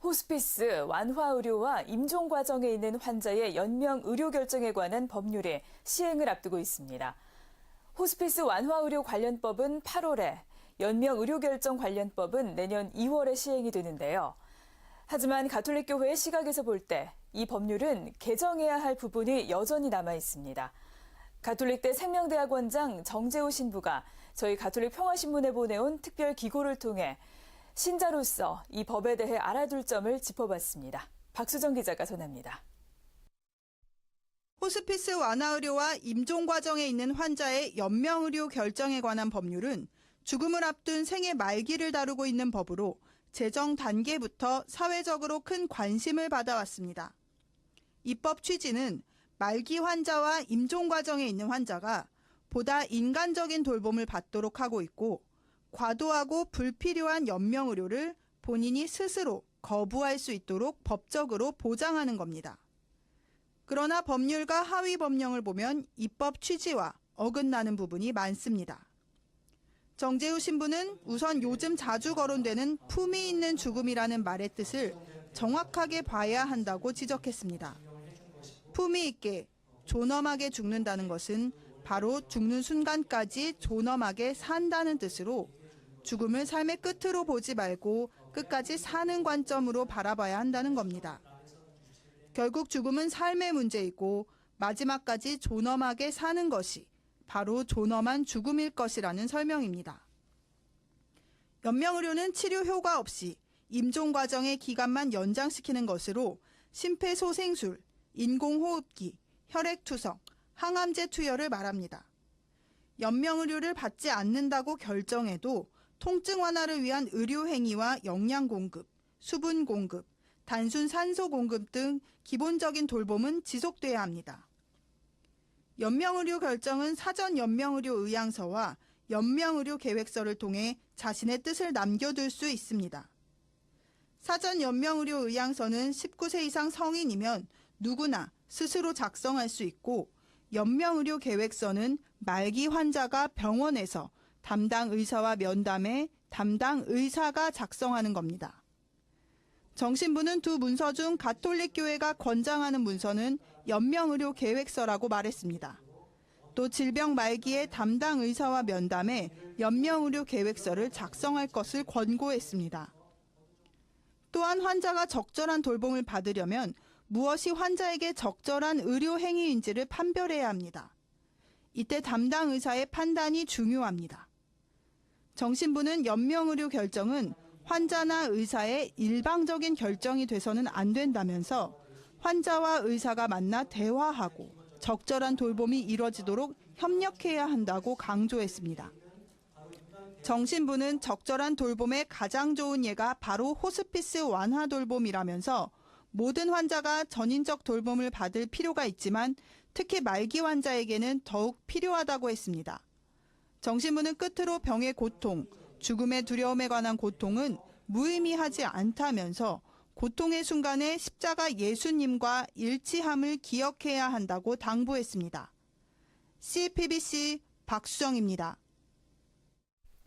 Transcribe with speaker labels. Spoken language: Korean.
Speaker 1: 호스피스 완화 의료와 임종 과정에 있는 환자의 연명 의료 결정에 관한 법률이 시행을 앞두고 있습니다. 호스피스 완화 의료 관련법은 8월에, 연명 의료 결정 관련법은 내년 2월에 시행이 되는데요. 하지만 가톨릭교회의 시각에서 볼 때 이 법률은 개정해야 할 부분이 여전히 남아 있습니다. 가톨릭대 생명대학원장 정재우 신부가 저희 가톨릭 평화신문에 보내온 특별 기고를 통해 신자로서 이 법에 대해 알아둘 점을 짚어봤습니다. 박수정 기자가 전합니다.
Speaker 2: 호스피스 완화 의료와 임종 과정에 있는 환자의 연명 의료 결정에 관한 법률은 죽음을 앞둔 생애 말기를 다루고 있는 법으로 제정 단계부터 사회적으로 큰 관심을 받아왔습니다. 입법 취지는 말기 환자와 임종 과정에 있는 환자가 보다 인간적인 돌봄을 받도록 하고 있고, 과도하고 불필요한 연명 의료를 본인이 스스로 거부할 수 있도록 법적으로 보장하는 겁니다. 그러나 법률과 하위 법령을 보면 입법 취지와 어긋나는 부분이 많습니다. 정재우 신부는 우선 요즘 자주 거론되는 품위 있는 죽음이라는 말의 뜻을 정확하게 봐야 한다고 지적했습니다. 품위 있게, 존엄하게 죽는다는 것은 바로 죽는 순간까지 존엄하게 산다는 뜻으로 죽음을 삶의 끝으로 보지 말고 끝까지 사는 관점으로 바라봐야 한다는 겁니다. 결국 죽음은 삶의 문제이고 마지막까지 존엄하게 사는 것이 바로 존엄한 죽음일 것이라는 설명입니다. 연명의료는 치료 효과 없이 임종 과정의 기간만 연장시키는 것으로 심폐소생술, 인공호흡기, 혈액투석, 항암제 투여를 말합니다. 연명의료를 받지 않는다고 결정해도 통증 완화를 위한 의료 행위와 영양 공급, 수분 공급, 단순 산소 공급 등 기본적인 돌봄은 지속돼야 합니다. 연명의료 결정은 사전 연명의료 의향서와 연명의료 계획서를 통해 자신의 뜻을 남겨둘 수 있습니다. 사전 연명의료 의향서는 19세 이상 성인이면 누구나 스스로 작성할 수 있고, 연명의료 계획서는 말기 환자가 병원에서 담당 의사와 면담해 담당 의사가 작성하는 겁니다. 정신부는 두 문서 중 가톨릭 교회가 권장하는 문서는 연명의료 계획서라고 말했습니다. 또 질병 말기에 담당 의사와 면담해 연명의료 계획서를 작성할 것을 권고했습니다. 또한 환자가 적절한 돌봄을 받으려면 무엇이 환자에게 적절한 의료 행위인지를 판별해야 합니다. 이때 담당 의사의 판단이 중요합니다. 정신부는 연명의료 결정은 환자나 의사의 일방적인 결정이 돼서는 안 된다면서 환자와 의사가 만나 대화하고 적절한 돌봄이 이뤄지도록 협력해야 한다고 강조했습니다. 정신부는 적절한 돌봄의 가장 좋은 예가 바로 호스피스 완화 돌봄이라면서 모든 환자가 전인적 돌봄을 받을 필요가 있지만 특히 말기 환자에게는 더욱 필요하다고 했습니다. 정신부는 끝으로 병의 고통, 죽음의 두려움에 관한 고통은 무의미하지 않다면서 고통의 순간에 십자가 예수님과 일치함을 기억해야 한다고 당부했습니다. CPBC 박수정입니다.